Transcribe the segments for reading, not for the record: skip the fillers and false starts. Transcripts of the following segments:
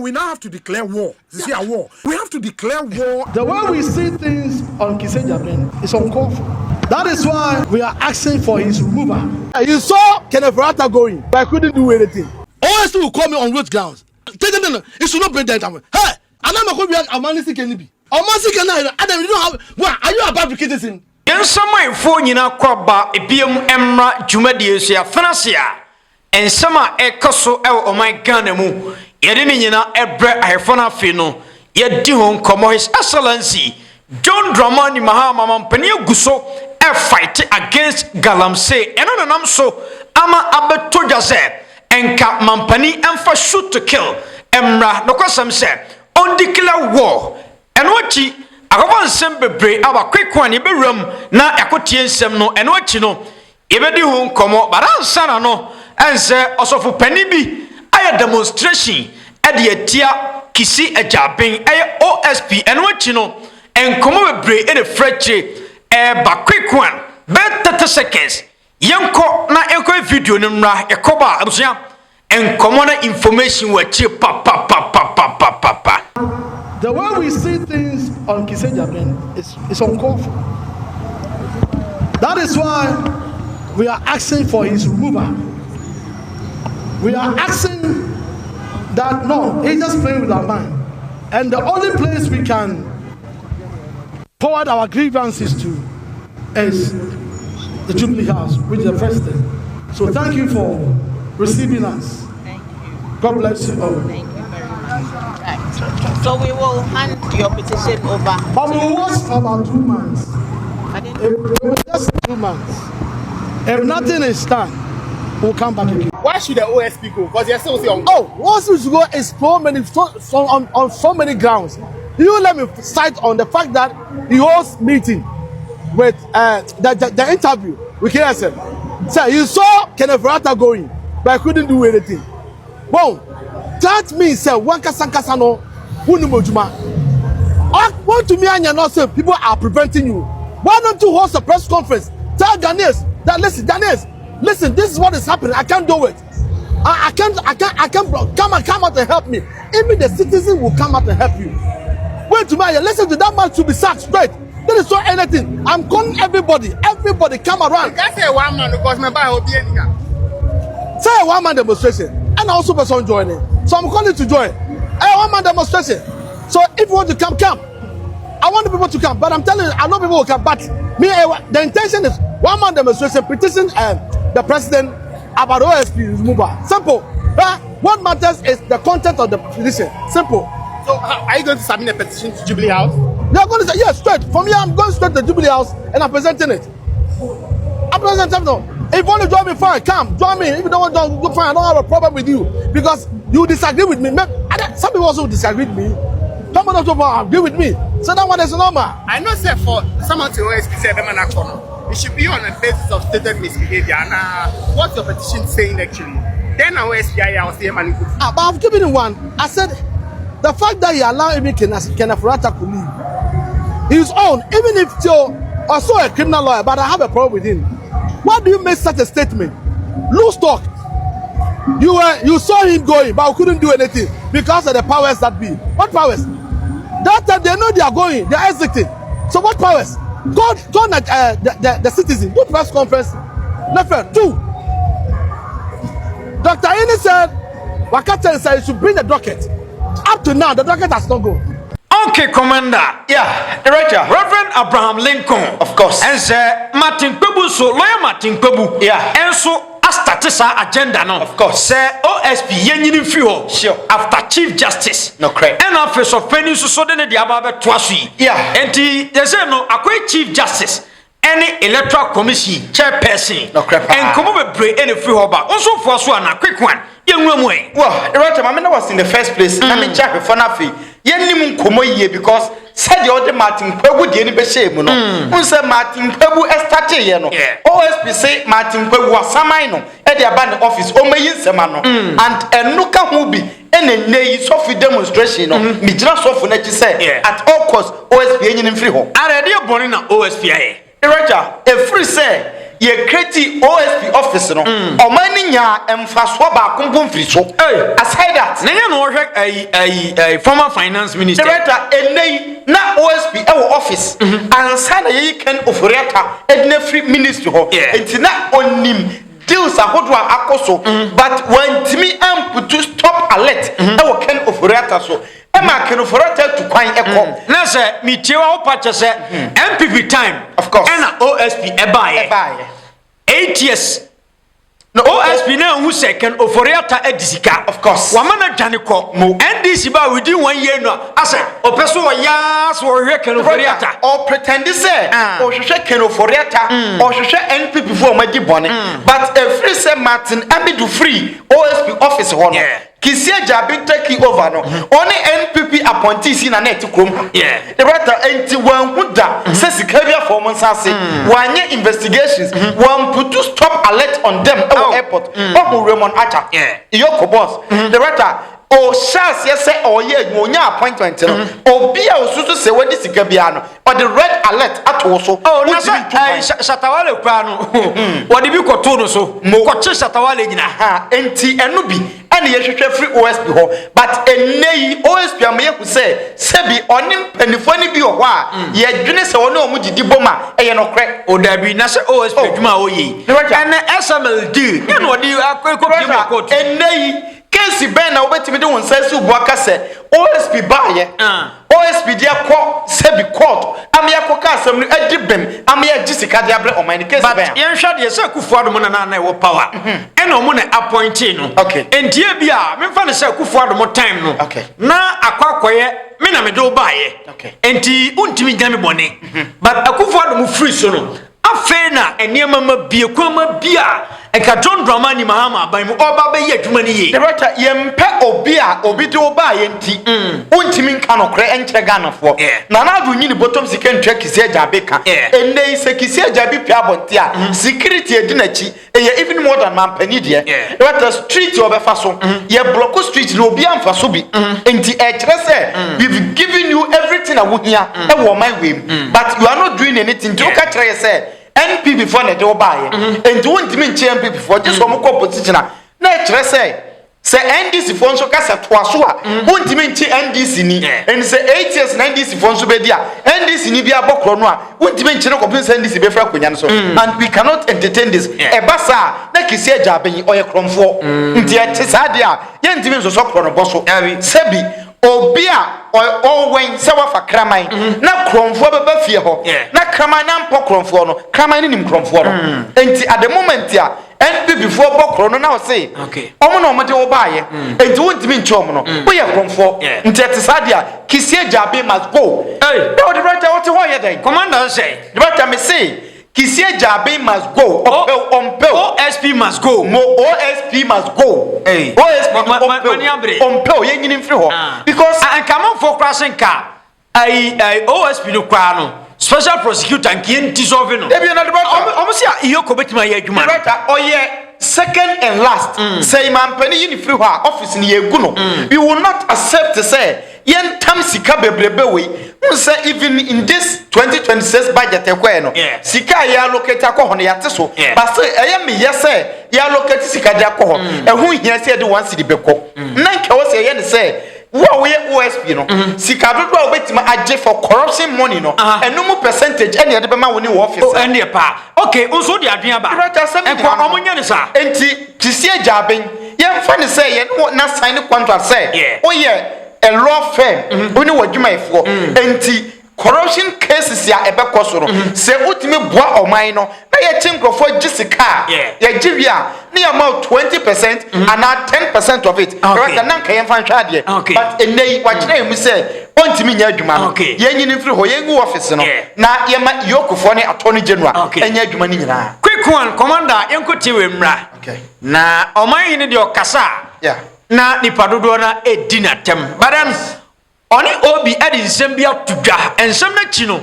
we now have to declare war. This is a war. We have to declare war. The way we see things on Kisejaben is uncalled for. That is why we are asking for his removal. You saw Kenneth Rata going, but I couldn't do anything. OSP will call me on road grounds. It should not bring that down. Hey, and I'm going to be a man can be. A man can Adam, you don't have. What are you about to get this in? Yen sama phone nyina kwaba ebiem emra Jubilee so ya fanasia ensama ekoso e o my Ghana mu yede ne nyina ebre ahefona afi no yedi ho nkomo His Excellency John Dramani Mahama mampani aguso e fight against Galamsey eno nanam so ama abeto dwase enka mampani emfa shoot to kill emra no kwasam se on declare war enochi Agoban sembebre aba quick one iberum na yakotie nsem no eno achi no yebedi hu nkomo baransa na no ense osofu pani bi aye demonstration e de atia kisi ajaben aye OSP eno achi no enkomo bebre e de freche ba quick one be 30 seconds yenko na enko video no mra yakoba abusia enkomo na information wachi pa. The way we see things on Kisejaben is uncalled for. That is why we are asking for his removal. We are asking that no, he's just playing with our mind. And the only place we can forward our grievances to is the Jubilee House, which is the president. So thank you for receiving us. Thank you. God bless you all. Thank you very much. Right. So we will hand your petition over. But we was about 2 months. Just 2 months. If nothing is done, we'll come back again. Why should the OSP go? Because you're still on. Oh, OSP should go is on so many grounds. You let me cite on the fact that he holds meeting with the interview with KSM. So you saw Kenneth Rata going, but I couldn't do anything. Well, that means one kasankasano hunumojuma. Want to me and you not say people are preventing you. Why don't you host a press conference? Tell Ghanaians that listen, this is what is happening. I can't do it. I can't come out and help me. Even the citizen will come out and help you. Wait to me, listen to that man to be sacked straight. There is not anything. I'm calling everybody come around. You can't say one man because my buy will be anything. Say a one-man demonstration, and also person joining. So I'm calling to join. A one-man demonstration. So if you want to come. I want the people to come, but I'm telling you, I know people will come. But me, the intention is one-man demonstration, petition the president about OSP removal. Simple. What matters is the content of the petition. Simple. So are you going to submit a petition to Jubilee House? They are going to say yes, straight. From here, I'm going straight to the Jubilee House and I'm presenting it. I'm presenting it. If you want to join me, fine, come, join me. If you don't want to go, fine, I don't have a problem with you. Because you disagree with me. Some people also disagree with me. Some people agree with me. So that one is normal. I know, sir, for someone to OSP say it should be on the basis of stated misbehavior. And what's your petition saying actually? Then OSP, I'll say, man. But I've given him one. I said, the fact that he allowed even Kenneth Rata to leave, his own, even if you're also a criminal lawyer, but I have a problem with him. Why do you make such a statement? Loose talk. You saw him going, but couldn't do anything because of the powers that be. What powers? That time they know they are going, they are exiting. So what powers? Go the citizen. Do press conference. Left 2. Dr. Ini said, Wakata said you should bring the docket. Up to now, the docket has not gone. Okay, Commander. Yeah, Director. Reverend Abraham Lincoln, of course. And Martin Kpebu, so lawyer Martin Kpebu. Yeah. And so started sa agenda no. Of course. Say OSP yenyin fiho. Sure. After Chief Justice. No correct. And office of penny so de ne dia ba be toasu. Yeah. Enti they say no akwa Chief Justice. Any electoral commission chairperson. No correct. And come be pray any fiho ba. Also for so na quick one. Yenwemu. Well, Director, I was in the first place. I mean, check before nafi. Yenim komo ye because said the other Martin Kpebu de ni be shame no. Unse Martin Kpebu start ye no. OSP say Martin Kpebu asamai no e de aba the office o mayin sema no. And enu ka hu bi enenye yi so fi demonstration no. Mi jira so fu na chi say at all cost OSP enyin free ho. Already born na OSP aye. Director, a free say ye create OSP office no omani nya emfaso ba kompom firi so aside that na nya no hwe former finance minister director enei na OSP e wo office ansa na ye ken oforiata edna free ministry ho enti na onim deals ahodo akoso but when timi amp to stop alert e wo ken oforiata so Emma can offer to coin echo. Now, sir, me tell you what you say. MPP time, of course, and OSP a buy 8 years. No OSP now who second oforiata edisika. Of course, Wamana Janiko, NDC ba within 1 year no. I said, or person or yas or reckon oforiata or pretend to say, or she can oforiata, or she NPP for my dibonne. But a free St. Martin, and do free OSP office one. Kisia Jabi taking over no. Only NPP appointees in a net to come. The writer anti one Huda says Kavia for Monsasi. 1 year investigations. One put to stop alert on them at the airport. Oh, Raymond Acha. Yoko boss. The writer. Oh, Shas, yes, say, oh, yeah, Monia appointment. Oh, be our Susu say what is Gabiano. Or the red alert at also. Oh, no, Shatawale Prano. What did you call Tono so? Mokoche Shatawale in a ha, NT and Nubi. And you should free OSP ho. But a nay OSP, I may say, Sebi on him and the funny be a while. Yet, Guinness or no Muji Diboma, a no crack. Or there be Nasa OSP, Maui. And SMLD, you know, you are quite a nay. Kensi Ben na obeti me do nsa su buaka se OSP ba ye OSP dia ko sebi court am ya ko ka asem no adibem am ya gisika dia bre omani kensi Ben but yen hwa de se Kufuado mo na na wo power eno mo na appointing no entie bia me fa ne se Kufuado mo time no na akwakoye me na me do ba ye enti untimi gya me bone but Kufuado mo free so no afena eniema ma bie kwama bia eka John Dramani mahama ban mu oba be ye adwuma ni ye director yempe obi de oba ye nti untimi nka no kre enche ganafo na na do nyini bottom second track kisi ajabe ka enne se kisi ajabe pia bonte a security edinachi ye even more than man pani de director street obefa so ye block street no obi amfa so bi enti e kire se we've given you everything awuhia e wo my way but you are not doing anything to ka kire se NP before na do buy and do want me NP before just one more position na kire say NDC for so kasa to aso a want me NDC ni and say 8 years na NDC for so be dia NDC ni bia bokro no a want me nche no compensate NDC be fra konya no so and we cannot entertain this e basa na kisi ajaben oye kromfo nti e tsa dia ye ntimi nso so kro no boso sebi obia owen se wa fa kraman na kromfo be ba fie ho na kraman na mpo kromfo no kraman ni nim kromfo no enti at the moment ya NP before bokro no na o say omo na omo de wo baaye enti wontimi nchom no wo ye kromfo enti etisadia kisie jabe must go no the right what ho ye den commander say the right me say Kisie Jabe must go. OSP must go. OSP must go. OSP Ompel. Yen yin free ho. Because I come on for crashing car. I OSP no kwa no. Special prosecutor nki dissolve no. Debi na debate. Almost ya iyoko betima ye adwuma. Debate oye second and last. Say man pani yin free ho office ni ye gu no. We will not accept to say yen tam sika bebrebe we. Say even in this 2026 budget ekwe no sika ya allocate akọ no yate so but say eye me yese ya allocate sika de akọ ehun hia say de one city beko na nke wo say ye ne say wo we OSP no sika dodo a obetima age for corruption money no enum percentage ene ye de be ma woni wo office ene pa okay unso de adwen ba enko omunya ne sa enti tisie jaben ye mfa ne say ye na sign contract say o ye a law firm oni wadwuma ifo enti corruption cases ya ebekọ so no se utimi boa oman no na ye chinkrofo gisika ye givia na ya ma 20% and 10% of it right na nka ye fan hwade but enei wa kire mu se ontimi nya adwuma no ye nyini mfiri ho ye ngu office no na ye ma yokufo ne attorney general enya adwuma ni nyina quick one commander yenkoti we mra na oman ni de okasa na nipa dodo na edina tem badan oni obi edi nsem bia tudwa ensem na chi no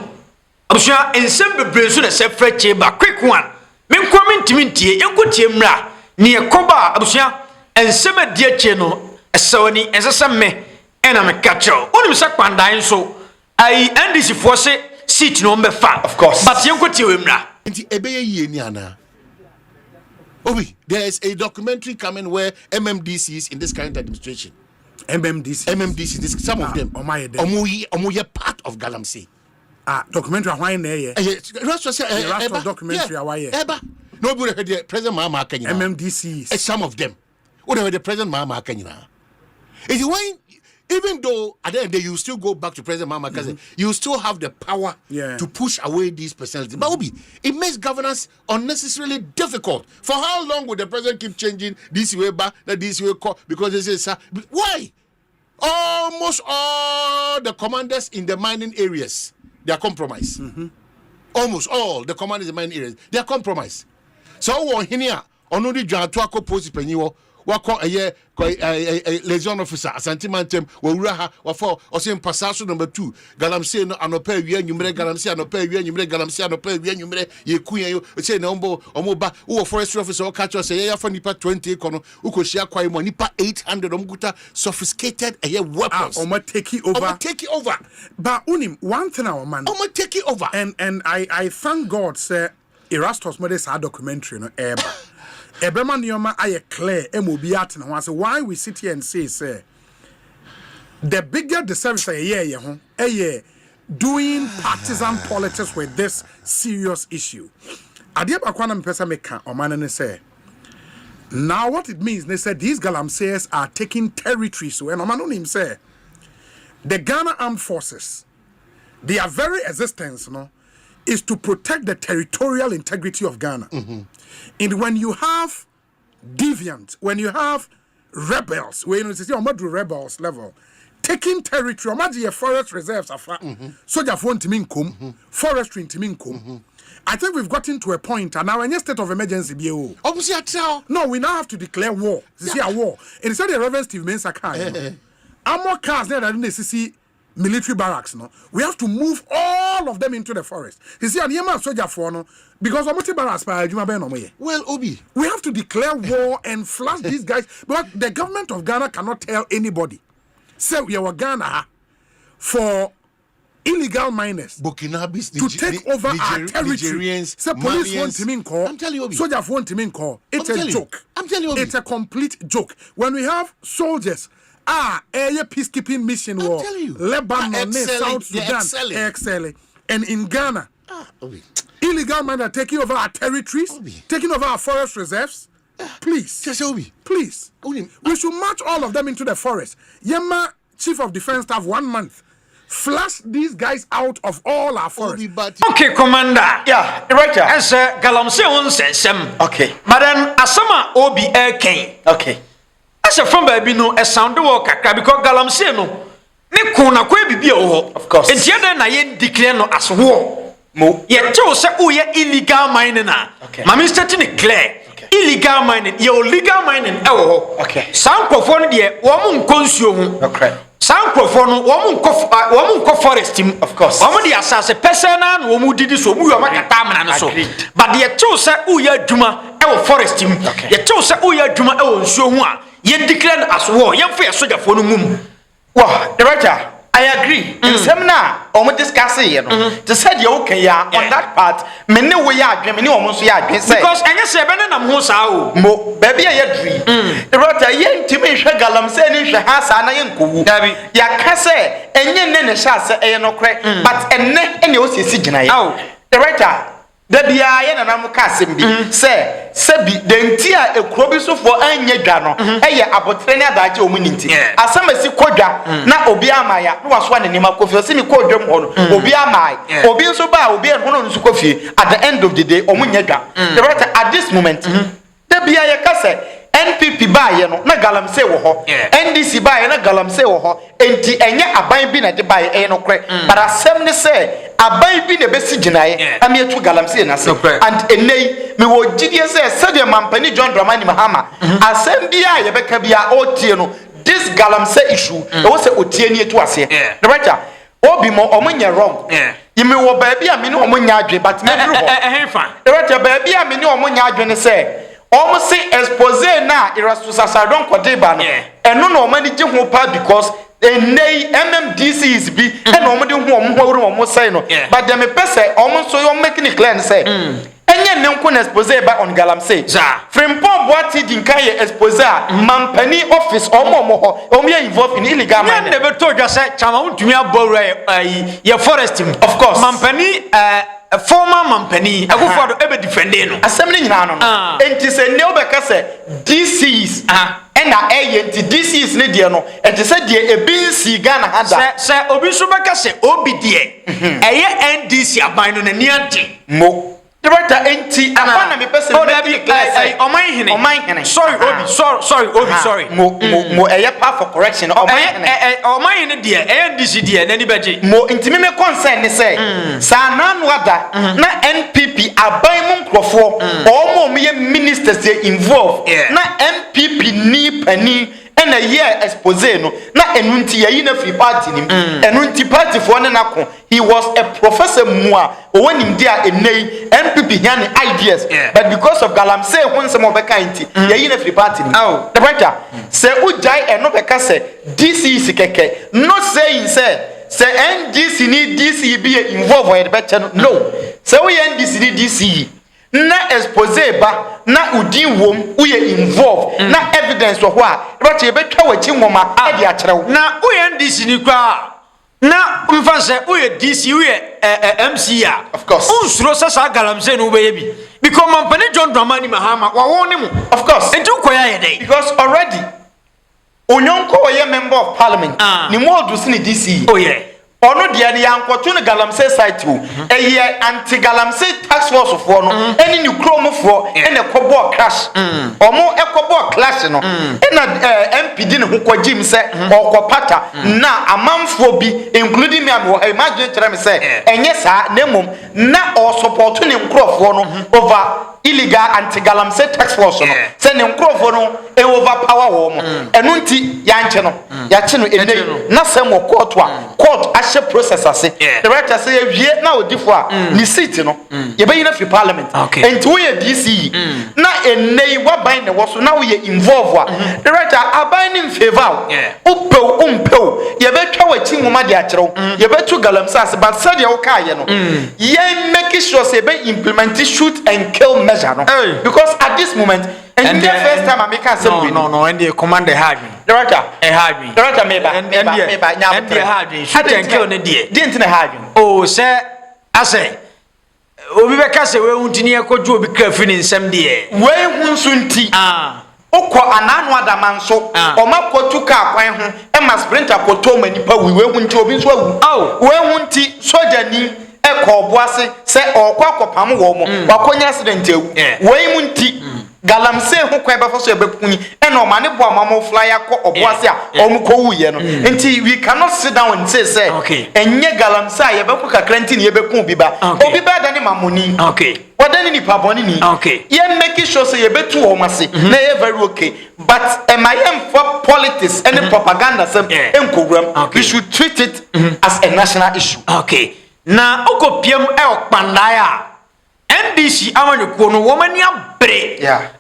abusua ensem bebresu na se freche ba quick one me nko mentimi ntie yenkotie mra ne ekoba abusua ensem adie che no esawani ensesemme ena me kacho onim se Kpandai nso ai NDC for se seat no mbefa of course but yenkotie we mra nti ebeye yie ni ana Obi, there is a documentary coming where MMDCs in this current administration. MMDC. Some of them. Omoye part of Galamsey. Documentary why ne documentary why Eba. Nobody heard the President Mahama Kenya. MMDCs. Some of them. Whatever the President Mahama Kenya. Is why even though at the end of the day you still go back to President Mahama Kenya, you still have the power to push away these personalities. But Obi, it makes governance unnecessarily difficult. For how long would the president keep changing this way back, this way call? Because they say, sir, why? Almost all the commanders in the mining areas, they are compromised. Almost all the commanders in the mining areas, they are compromised. So here, only Jantuako post penny wako a liaison officer asantimantem wawura ha wafo osin pasaso number 2 Galamsey no anopa wi anwumre Galamsey anopa wi anwumre Galamsey anopa wi anwumre ye kuyan yo say na omoba wo forestry officer o catch us say ya nipa 20 kono ukohia kwai mo nipa 800 omguta sophisticated weapons take it over but unim one thing our man take it over and I thank God say Erastus Modest documentary no eba Ebrema Nioma aye clear emobiat na say why we sit here and say the bigger the service doing partisan politics with this serious issue. Adia bakwana mpesa meka omane say now what it means they said these Galamseyers are taking territory so and omane him say the Ghana Armed Forces their very existence is to protect the territorial integrity of Ghana. And when you have deviant, when you have rebels, when you say rebels level, taking territory, imagine forest reserves are soldier for forestry in I think we've gotten to a point, and now in a state of emergency, no, we now have to declare war. This is a war. And instead of Reverend Steve Mensah, more cars there than see military barracks, we have to move all of them into the forest. You see, a soldier for because barracks well, Obi, we have to declare war and flush these guys. But the government of Ghana cannot tell anybody. Say we are Ghana for illegal miners Burkinabis to take over our territory. Say police want to call. I'm telling you, soldiers want to call. It's a joke. I'm telling you, it's a complete joke. When we have soldiers. A peacekeeping mission war. Lebanon, South Sudan, excelling. And in Ghana, illegal men are taking over our territories, taking over our forest reserves. Please, please, we should march all of them into the forest. Yema, Chief of Defense Staff, 1 month. Flush these guys out of all our forests. Okay, Commander. Yeah, right. As Galamsey on says, okay. But then Asama Obi King. Okay. As a from baby no a sound work because Galamsey no ne kuna kwe bibi o of course enti ade na ye declare no as war mo ye tell say o ye illegal mining na ma Mr. Tini clear illegal mining ye legal mining e wo okay sankofo no de wo mo nkonsuo hu okay sankofo no wo mo nko forest team of course wo mo de asase personal no wo mo didi so mu yo makata amana no so but ye tell say o ye adwuma e wo forest team ye tell say o ye adwuma e wo nsuo hu a you declare as war. You fear soldier for no mum. Well, director, I agree. In seminar, almost discussing, to say you okay on that part. Many way are many almost because I guess seven and I'm mo baby I agree. Director, yen to me Galamsey ni shahasa na yen kuwu. Ya kase enye ne shasa e no kre but enne o sisi gina ye. Director da bia ye na nam ka asem bi se bi denti a ekuro bi so fo anya dwa no eye abotre ne adaje o mu ninti asem asi kodwa na obi amaya no waso ne nima kofi se mi kodwa mo no obi amaya obi so ba obi en hono nsu kofi at the end of the day o mu nya dwa at this moment da bia ye ka se NPP ba ye no na Galamsey wo ho NDC ba ye na Galamsey wo ho enti enye aban bi na de ba ye no kre but asem ne se aban bi na besi ginaye am ye to Galamsey na se and enei me wo gidie se de mampani John Dramani Mahama asem bia ye beka bia otie no this Galamsey issue e wo se otie ni etu ase director obi mo omunye wrong yimi wo ba bia me ni omunya adwe but me duru ho director ba bia me ni omunya adwe ne se almost say expose na Erastus Kodeba no eno no omani je ho pa because enei MMDCs bi eno omade hu omho say no but dem pese omo so you making it clear say enye enye nenko na expose ba on Galamsey Frimpong Boati dinka ye expose mampani office omo ho omo ye involved in illegal mining ne beto dwa se chama untumi aboro ye forest of course mampani former mampani akufo do ebe defend no asem ne nyina no enti se ne obeka se DCs ena enti DCs ne die no enti se die ebinsi Ghana hada se obi so beka se obi die eye NDC aban no na niante mo director enti apana me person oman hene sorry obi sorry obi sorry mo eye part for correction oman hene die NDC die na ni beje mo enti me concern ne say sa nanu ada na NPP aban mu nkrofo omo me ministers dey involved na NPP ni pani ena ye expose no na enunti ye na free party nim enunti party for ne nako he was a professor mua owanim dia enei NPP here ni ideas but because of Galamsey hunsem obeka nti ye na free party nim the brother say ujai eno beka say DC sikeke not saying say NDC ni DC be involved or the better no say we NDC ni DC na expose ba na udin wom uye involved na evidence of what but you betwa wachi nwoma e dia kyerew na uye NDC ni kwa na mfa se uye DC uye MC of course unsuro sasa Galamsey no be bi because mampani John Dramani Mahama wa won mu of course enti ukoya ye dey because already onyonko oye member of parliament ni mo odusi ni DC oh yeah ono dia ne yankoto ne Galamsey site o eye anti Galamsey tax force for no eni ni krom for ene kobo crash omo ekobo clash no ena MPD ne hokogim se okopata na amanfo bi including me am imagine tell me say enye sa nemom na o support ne nkrofo no over illegal anti Galamsey tax force no se ne nkrofo no e overpower wo mo enu nti yanche no yache no ene na sem wo court ashe process ase the right say wie na odifo a ni seat no ye be yin free parliament enti wo ye DC na enei wa ban ne wo so na wo ye involve a the right aban ni favor upew umpew ye be twa wachi nwoma de akyerew ye be tu Galamsey ase but said ye wo ka ye no ye make sure say be implement shoot and kill measure no because at this moment and the first time I make assembly no and the commander had me director had me director meba and the had me shoot and kill ne die didn't na had oh say I say obi be ka say we huntini ekoju obi krafi ni nsem die we hunsunti okọ ananu adamanso omakotu ka kwan ho e ma sprinter koto manipa we hunti obi nso awu we hunti soja ni ekọ oboase se okọ akopam wo mo wakonya accident ewu we hunti Galamsey ho kwa be foso ebekuni ena o mane bo amamo flyer ko oboase a omko wuye no nti we cannot sit down and say enye Galamsey ye beku kakra nti ne ye beku biba obi ba da ne mamoni wadani ni paboni ni ye make sure say ye betu o mase na ye very okay but am I am for politics and propaganda sem enkogram we should treat it as a national issue na okopiem Kpandai a NDC amanyuko no womani abre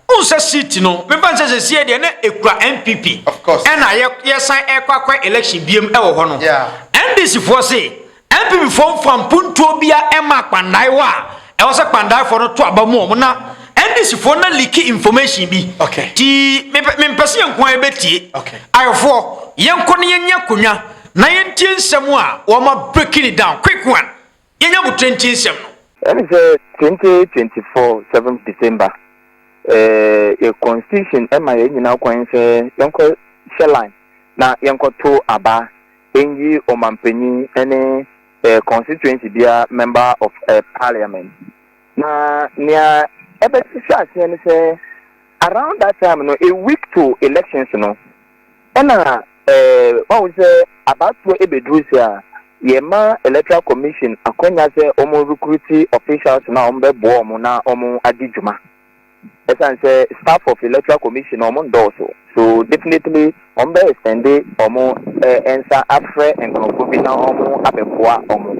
unsa city no me ban say say de na ekura NPP of course na ye sign ekwakwa election biem wo ho no NDC for say NPP from punto bia ema Kpandai wa e wo say Kpandai for no to abamu na NDC for na leak information bi ti me mpese yankwan ebetie ayofo yanko ne yenya konwa na yentie nsem a wo ma breaking it down quick one yenya bu 20 nsem no and it's 2024 7th December. A constitution am I in our coin say Yanko Shelline. Now Yanko to Aba, Engi or Mampeni, any constituency dear member of parliament. Now near Ebert say around that time, no, a week to elections, no. And what we say about to Ebedrusia. Yema Electoral Commission akonya se omo recruiting officials na ombe bo omo na omo adijuma. Esan say staff of Electoral Commission omo ndoso. So definitely ombe extend omo ensa afre enkono bi na omo abeboa omo.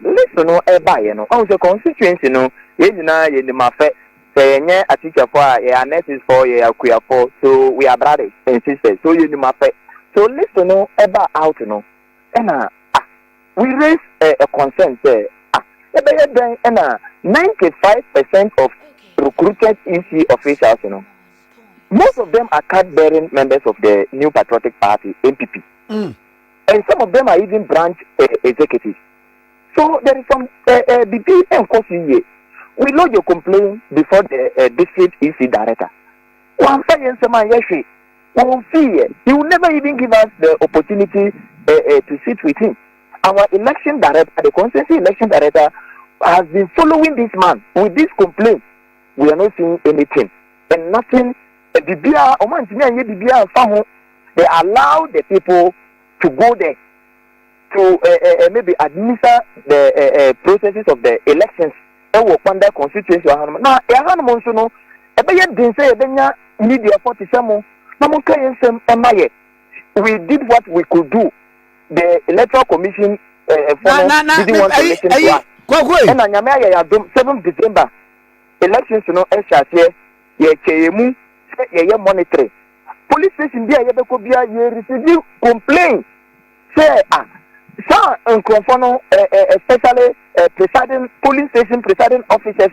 Listen no e ba ye no. On the constituency no ye nyina ye ni mafe say yenye a teacher for ye nurses for ye akuya for. So we are brothers and sisters. So ye ni mafe. So listen no e ba out no. Ena we raise a concern say and 95% of recruited EC officials, most of them are card-bearing members of the New Patriotic Party, NPP. And some of them are even branch executives. So there is some BP and COSIE. We lodge your complaint before the district EC director. One fire and one fear. He will never even give us the opportunity to sit with him. Our election director, the constituency election director, has been following this man with this complaint. We are not seeing anything and nothing. They allow the people to go there to maybe administer the processes of the elections. Kpandai constituency. Now, media 47. We did what we could do. The electoral commission didn't want to listen to us. And on 7th December, elections monitoring. Police station there receive complaint. Say especially presiding police station presiding officers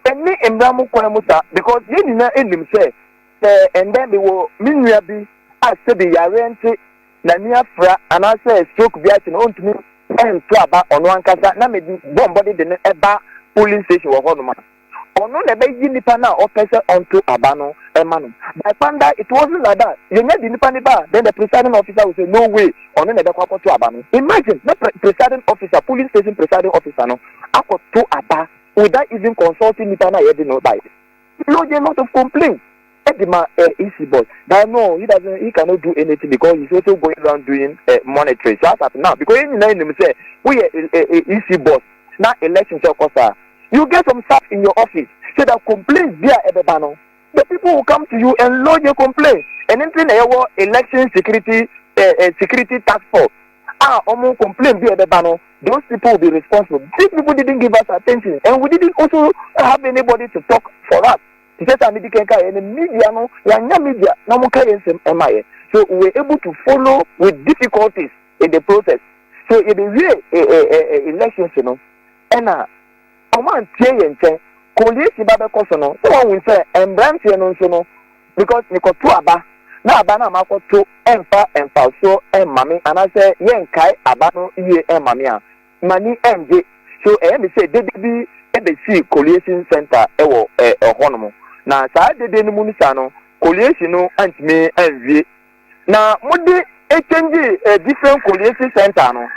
any embramu kwamusa because you didn't end him say and then they will mean be as to be yarenti na niafra and I say stroke biat no to me and to about on one kasa na me bombody the eba police station wa honoma ono na be yi nipa na opese onto abano emanu by Kpandai it wasn't like that you need the nipa nipa then the presiding officer will say no way ono na be kwako to abano imagine the presiding officer police station presiding officer no akọ to aba without even consulting nipa na yedi no by no there lot of complaints Edima EC boss that no he cannot do anything because he's also going around doing monitoring so as now because you know him say we EC boss now election you get some staff in your office so that complaints there ebebano the people will come to you and lodge your complaint and then election security task force complaint be ebebano those people will be responsible. These people didn't give us attention and we didn't also have anybody to talk for us. So we were able to follow with difficulties in the process. So in the way elections, and man coalition baba kosono so we say branch no because you got two aba na aba na mako to emfa so mami and I say yen kai aba no ye mami a mani enje so me say they be see coalition center ewo honomo na saa de no mu nisa no coalition no antime anwie na mudi change different coalition center no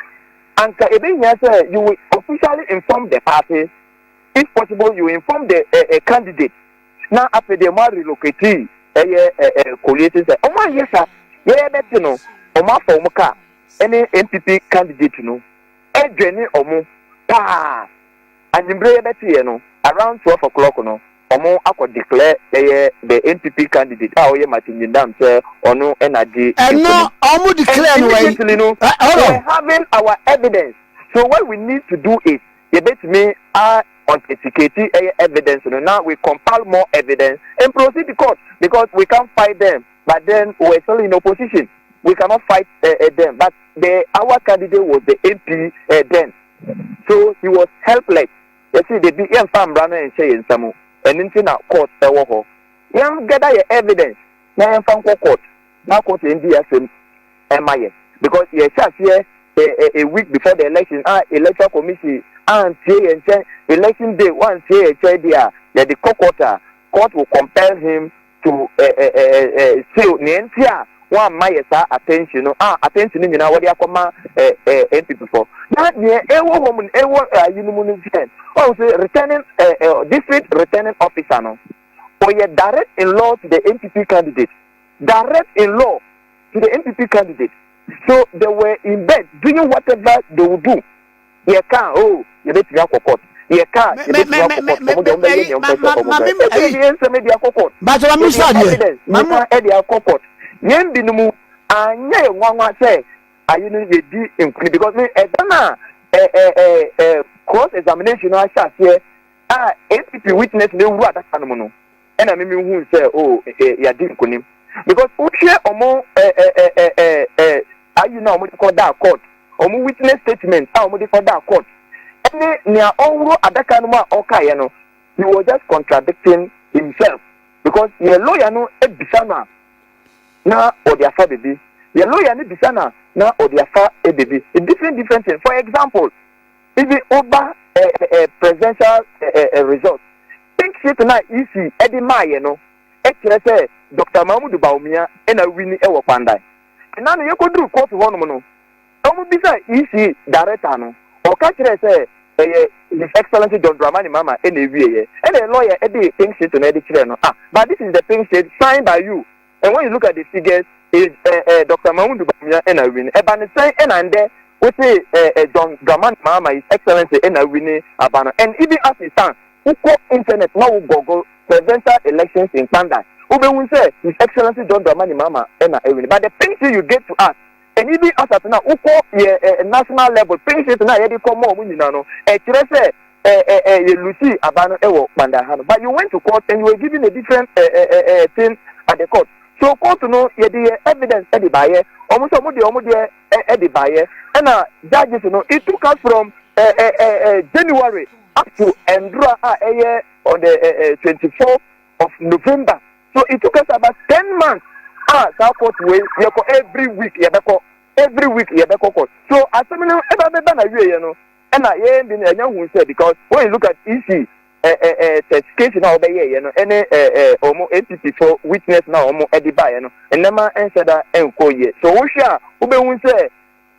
anka ebe nya say you will officially inform the party. If possible, you inform the candidate. Now, after the man relocate, coalition say, "Oh my yes sir, yeah, that's you know, Oma for Muka, any NPP candidate no, Jenny Omo, and in Bray Betty, around 12 o'clock, Omo, I could declare the NPP candidate. How you Martin Dam say, or no energy, and no, Omo declare we're having our evidence. So what we need to do is, you bet me, authenticating evidence. Now we compile more evidence and proceed to court because we can't fight them. But then we're still in opposition. We cannot fight them. But our candidate was the MP then. So he was helpless. You see, the young farm runner and say in some and into now court. You gather your evidence. Now you found court. Now court in DSM MIS because you just here a week before the election. Electoral commission. And election day, once here, the court will compel him to still Nientia one my attention, attention in what they are NPP for. That near a woman, also returning district returning officer, no, or your direct in law to the NPP candidate, direct in law to the NPP candidate. So they were in bed doing whatever they would do. You can't, you bet me a court. You can't, you bet me a court. But I'm evidence. Mamma Eddie a court. Yen Binumu, and ye one say, I you know the D because me cross examination I shall say, NPP witness no what a phenomenon. And I mean who say, oh, ya didn't kunim. Because who share or more, you know, what you call that court. Witness statement, how much for that court. any near ongo adakanuma okaye no, he was just contradicting himself because your lawyer no ebisana na odiafa baby. Your lawyer ni bisana na odiafa baby. A different thing. For example, if the over presidential result, think shit na easy Eddie Maye no. Say Dr. Mahmoud Baumia and a winning ever Kpandai. And now you could do court one no. Bisa easy director no. Or catch say His Excellency John Dramani Mama and a lawyer Eddie pink sheet on Eddie no. But this is the pink sheet signed by you. And when you look at the figures, is Dr. Mahmoud Baumia and a winning. But the same and there we say John Dramani Mama, His Excellency and a winning Abana. And even as it stands, who call internet now Google presidential elections in Kpandai. Ube will say His Excellency John Dramani Mama and a winning. But the picture you get to us. And even as at now, national level, pension na yedi come more winning no. Say Lucy Abano Ewo Kpandai. But you went to court and you were given a different thing at the court. So court to know the evidence Eddie Baye, almost Eddie Baye, and judges it took us from January up to Endra on the 24th of November. So it took us about 10 months. Court way every week court. So as I know and I been a young who said because when you look at EC certification now any almost 84 witness now almost Eddie Baye and never answer that enquiry. So we say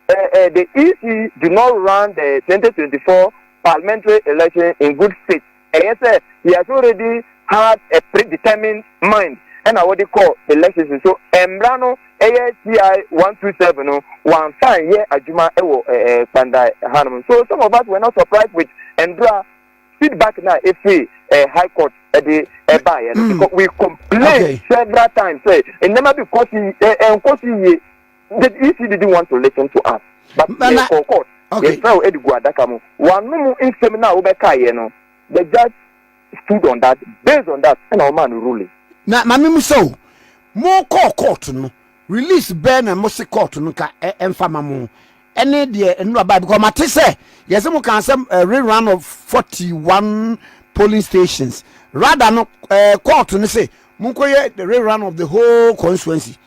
the EC do not run the 2024 parliamentary election in good faith. And yes, he has already had a predetermined mind. And I what they call elections. So Embrano ASCI 127 one fine year Ajuma Ewo Kpandai Hanum. So some of us were not surprised with Embra feedback now if we high court at the buy because we complained several times say and never because the EC didn't want to listen to us. But for court yes now Eddie Guadakamu one no in seminar the judge stood on that based on that and our man ruling. Na mami so mo call court no release ben and mo se court no ka emfama mo ene de enu aba because mate say yes mo can some rerun of 41 polling stations rather no court no say mo koye the rerun of the whole constituency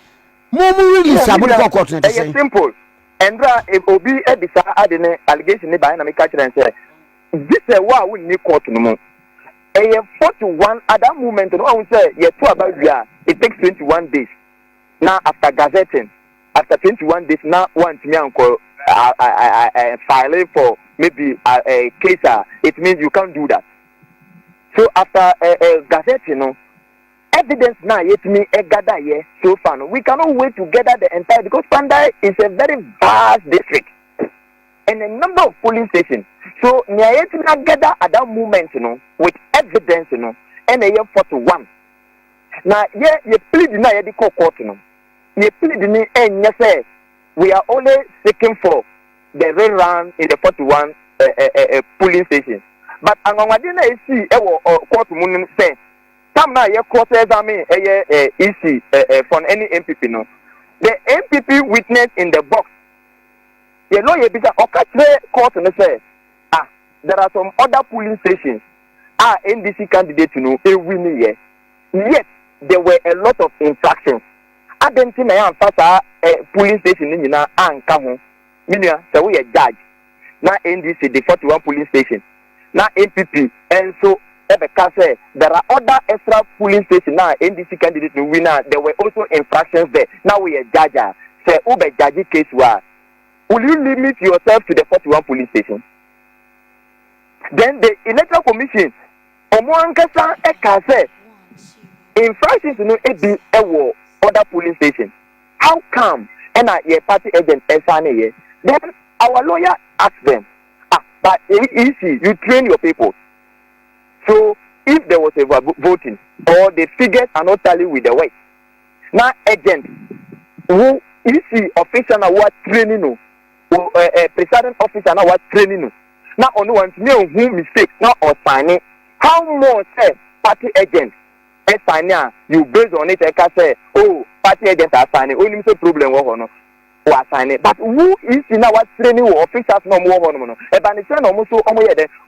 mo release abo court no say simple endra obi ebisa adene allegation ni ba na me catch dem say this wa we ni court no mo 41 at that moment, no one say, it takes 21 days. Now, after gazetting, after 21 days, now one to me uncle filing for maybe a case, it means you can't do that. So, after gazetting, evidence now, yet me a gather here so far. No, we cannot wait to gather the entire because Kpandai is a very vast district and a number of polling stations. So, Nyayet gather at that moment, with evidence, and a year 41. Now, you plead in the court, you plead in and you say, we are only seeking for the rerun in the 41 polling stations. But I'm going to see court moon say, come now, your court examine EC from any MPP, no. The MPP witness in the box, you know, you because court and say, there are some other polling stations. NDC candidate a winning here. Yet there were a lot of infractions. I didn't see my polling station in and come home. So we a judge. Now NDC the 41 polling station. Now MPP and so say there are other extra polling stations now NDC candidate winner. There were also infractions there. Now we a judge. Say Ube judge case was. Will you limit yourself to the 41 polling stations? Then the electoral commission, Omoankasa Ekase, infractions be other polling station. How come? And a party agent SNA? Then our lawyer asked them, but easy, you train your people. So if there was a voting or the figures are not tallying with the weight, now agent who easy official now what training a presiding officer now what training. Now on one who mistake now or signing. How more say party agent sign you based on it I can say oh party agents are signing only say problem no. was signing. But who is in our training or officials no more no? But it's no almost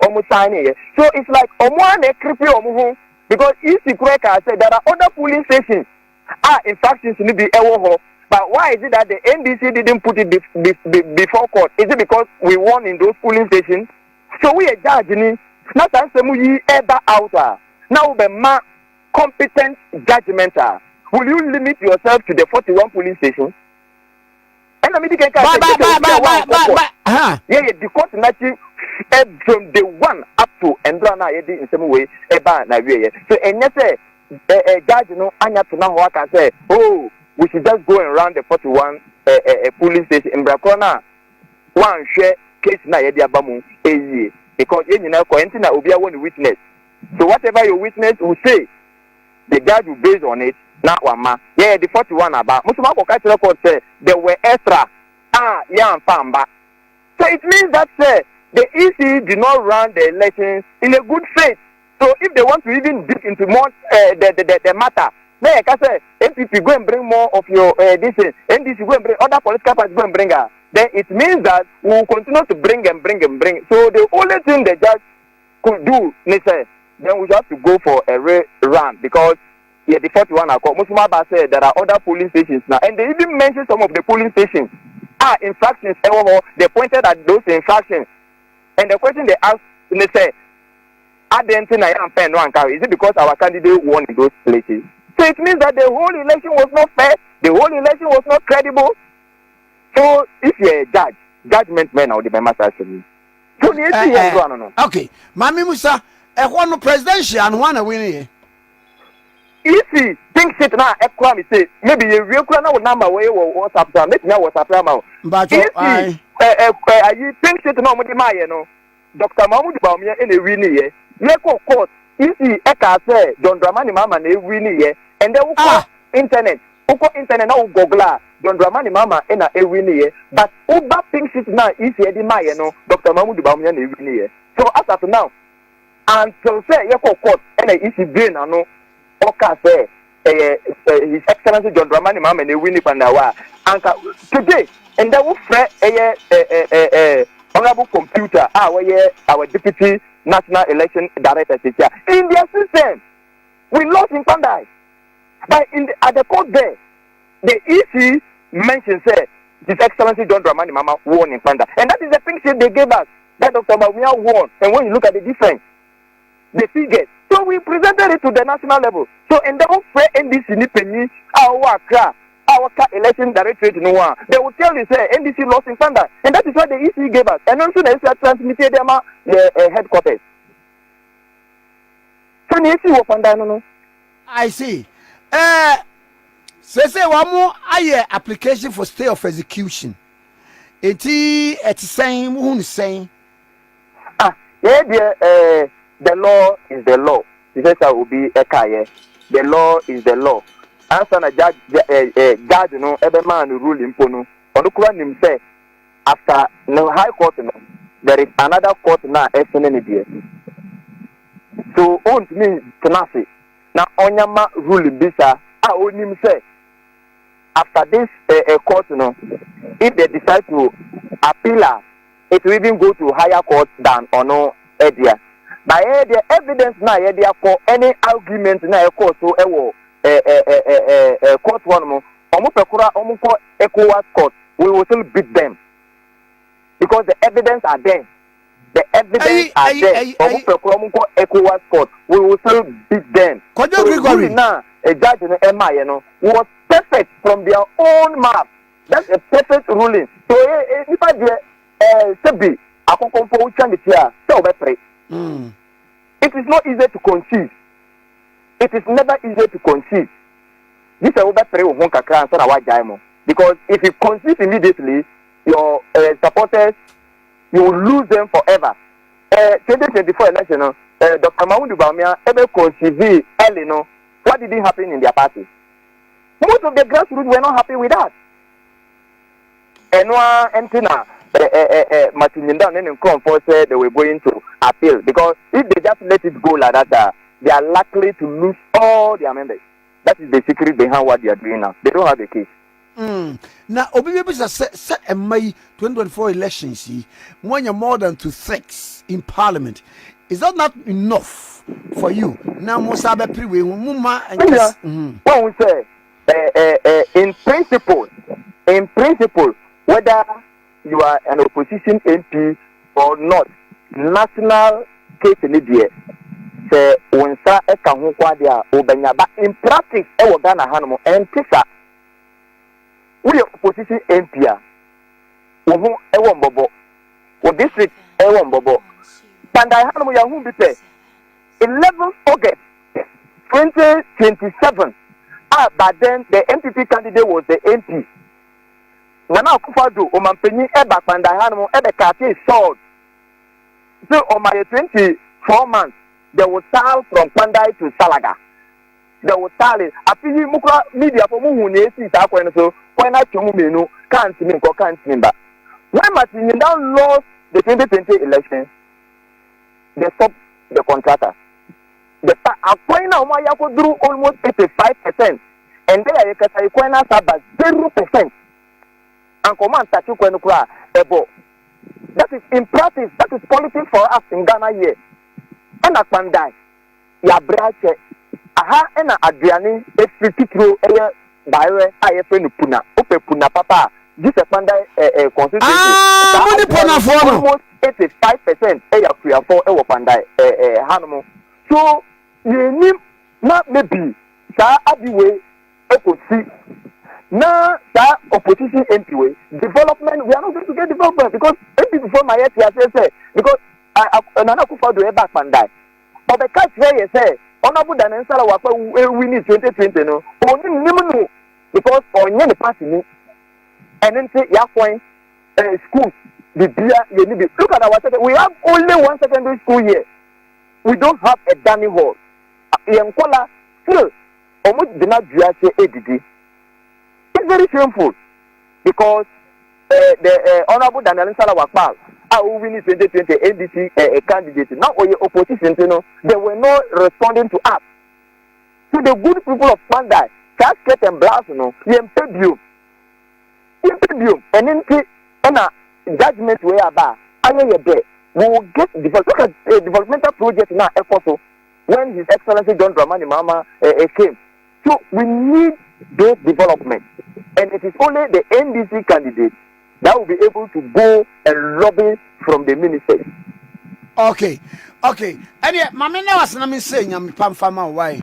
almost signing. So it's like creepy because if the correct I said there are other polling stations infractions to be but why is it that the NDC didn't put it before court? Is it because we won in those polling stations? So we are judging not as we ever out now the competent judgmental. Will you limit yourself to the 41 polling stations? And I mean, the court from the one up to and in some way so and yes judge anya to now what I say we should just go around the 41 police station in Brakona one share case na yedi abamu because you know na obi a one witness so whatever your witness will say the judge will base on it na wama the 41 about musuma ko catch record say there were extra famba so it means that the EC did not run the elections in a good faith. So if they want to even dig into more the matter, then I can say MPP go and bring more of your this NDC go and bring other political parties go and bring her. Then it means that we will continue to bring. So the only thing the judge could do, they say, then we have to go for a rerun because the 41 are called. Musumaba said there are other polling stations now, and they even mentioned some of the polling stations infractions. They pointed at those infractions. And the question they asked, they say, is it because our candidate won in those places? So it means that the whole election was not fair, the whole election was not credible. So if you're a judge, judgment man, I would be my session. So okay, Mami Musa, one presidential and one winning. If he thinks it now, say maybe a real number way or what's up, maybe now what's up. But if he thinks it no more, Dr. Mahmoud Baumia in a winning year. Yeko court, if he say John Dramani Mama ne winning year, and then internet now Google John Dramani Mama in a winning year. But Uba thinks it now is the Maya no Dr. Mahmoud Baumia ne winning year. So as of now, until say Yeko court and a easy brain no. Say His Excellency John Dramani Mama ne winning Kpandai today, and that will fret honorable computer our deputy national election director in their system. We lost in Kpandai, but at the court there, the EC mentioned His Excellency John Dramani Mama won in Kpandai, and that is the thing they gave us that Dr. Bawumia won. And when you look at the difference, the figures. So we presented it to the national level. So in the whole NDC Nipeni, our election directorate no one. They will tell you say NDC lost in Kpandai, and that is what the EC gave us. And also they transmitted them the headquarters. So the EC was Kpandai no. I see. Say one more application for stay of execution. It's saying who is saying the law is the law. This is will be a kaye. The law is the law. Answer na judge no every man rule in Pono. Onukura nim say after no high court no there is another court now SNNDS. So on me tenasi na onyama rule bisa onim say after this court no if they decide to appeal it will even go to higher court than no area. By the evidence now, for any argument now, so court one more, ECOWAS court, we will still beat them because the evidence are there. The evidence are there. ECOWAS court, we will still beat them. So now, a judge in MI, was perfect from their own map. That's a perfect ruling. So if I say, I can confirm which one is here. So better. It is not easy to conceive. It is never easy to conceive. This is what because if you conceive immediately, your supporters, you will lose them forever. 2024 election, Dr. Mahmoud Baumia ever conceived early. No, what did it happen in their party? Most of the grassroots were not happy with that. And one antenna. Martin down and Crawford said they were going to appeal because if they just let it go like that, they are likely to lose all their members. That is the secret behind what they are doing now. They don't have a case. Now, Obi set a May 2024 elections. See, when you're more than 2/3 in Parliament, is that not enough for you? Now, Musabe Priwe, Muma, and what we say, in principle, whether you are an opposition MP or not, national case in India, say, when sa eka hunkwa dia obenya, but in practice, ewo Ghana hanamo, and tisa, we are opposition MP, uhu ewo mbobo, o district ewo mbobo, Kpandai hanamo ya humbipe, 11th August 2027, but then the MPP candidate was the MP. Nana Akufo-Addo, Omanpenyi eba Kpandai hanamo ebe kati sold. So on my 24 months, they will sell from Kpandai to Salaga. They will sell it. Apili mukra media for mu hunesi sa kweno so kwena chumu menu can't mean ko can't mean ba. When Martin now lost the 2020 election, they stopped the contractor. The akwena oma yako drew almost 85%, and they are kasa kwena saba 0%. And command tachu kweno kura ebo. That is in practice, that is politics for us in Ghana here. And a Kpandai, ya brache, aha, and a Adriani, a 50 kilo, a byre, I have puna, ope puna papa, this a Kpandai constituency. Almost 85%, a free for a Kpandai, Hanamo. So, you need not maybe, sa Abiwe, a could see. Now, that opposition MP way, development, we are not going to get development because MP before my head, say, because Nana Akufo-Addo back Kpandai. But the catch where you say, Honorable Dan Nsala Wakwa winning 2020, no, only because on any party, and then say, Yakwan schools, the beer, look at our second, we have only one secondary school here. We don't have a dummy hall. Yankola, still, almost did not ADD. It's very shameful because the Honorable Daniel Nsala Wakwa who win 2020 NDC candidate now or your opposition, you know, they were not responding to us. To the good people of Kpandai, casket and blast, you know, impedium, and in a judgment whereby I we will get look at a developmental project now. When His Excellency John Dramani Mahama came, so we need those developments, and it is only the NDC candidate that will be able to go and lobby from the ministers. Okay. And yeah, Mama was saying, I'm Pam Farmer, why?